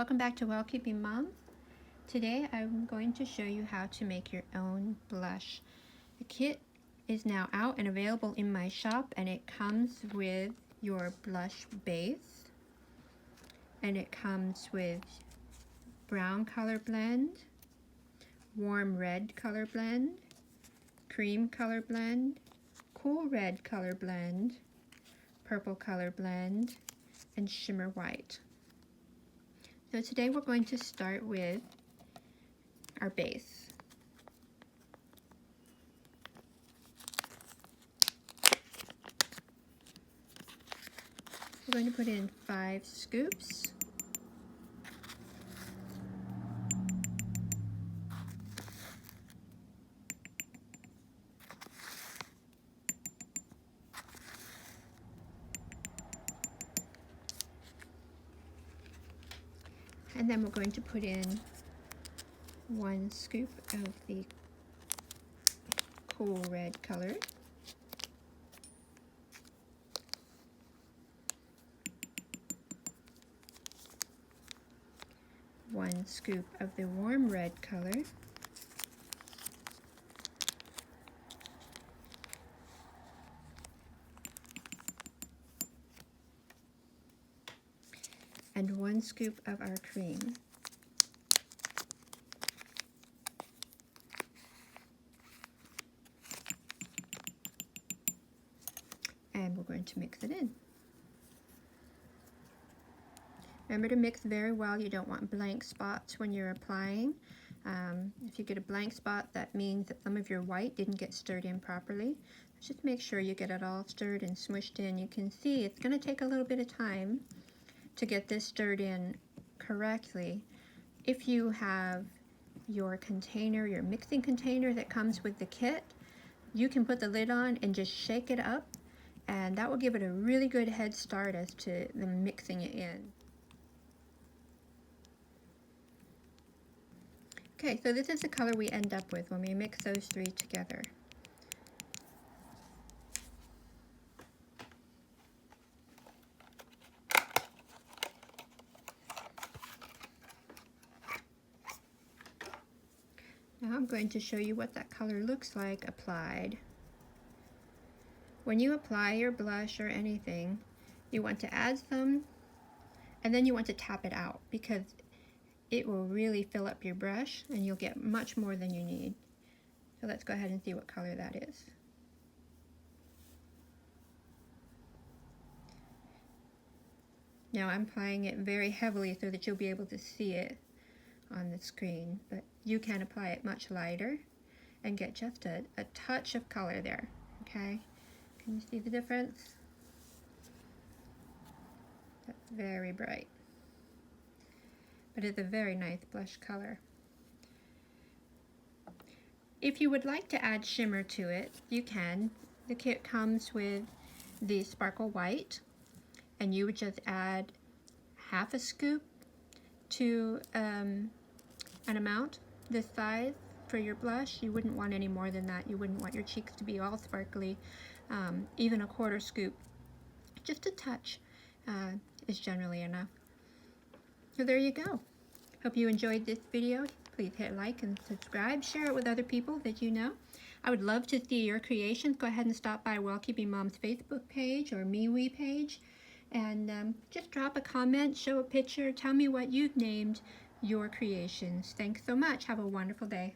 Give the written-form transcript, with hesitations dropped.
Welcome back to Well Keeping Mom. Today I'm going to show you how to make your own blush. The kit is now out and available in my shop, and it comes with your blush base, and it comes with brown color blend, warm red color blend, cream color blend, cool red color blend, purple color blend, and shimmer white. So today we're going to start with our base. We're going to put in 5 scoops. And then we're going to put in 1 scoop of the cool red color. One scoop of the warm red color. And 1 scoop of our cream. And we're going to mix it in. Remember to mix very well. You don't want blank spots when you're applying. If you get a blank spot, that means that some of your white didn't get stirred in properly. Just make sure you get it all stirred and smushed in. You can see it's going to take a little bit of time to get this stirred in correctly. If you have your container, your mixing container that comes with the kit, you can put the lid on and just shake it up, and that will give it a really good head start as to the mixing it in. Okay, so this is the color we end up with when we mix those 3 together. Now I'm going to show you what that color looks like applied. When you apply your blush or anything, you want to add some, and then you want to tap it out, because it will really fill up your brush and you'll get much more than you need. So let's go ahead and see what color that is. Now I'm applying it very heavily so that you'll be able to see it on the screen, but you can apply it much lighter and get just a touch of color there. Okay, can you see the difference? That's very bright, but it's a very nice blush color. If you would like to add shimmer to it, you can. The kit comes with the sparkle white, and you would just add half a scoop to an amount this size for your blush. You wouldn't want any more than that. You wouldn't want your cheeks to be all sparkly. Even a 1/4 scoop, just a touch, is generally enough. So there you go. Hope you enjoyed this video. Please hit like and subscribe. Share it with other people that you know. I would love to see your creations. Go ahead and stop by Well Keeping Mom's Facebook page or MeWe page, and just drop a comment, show a picture, tell me what you've named your creations. Thanks so much. Have a wonderful day.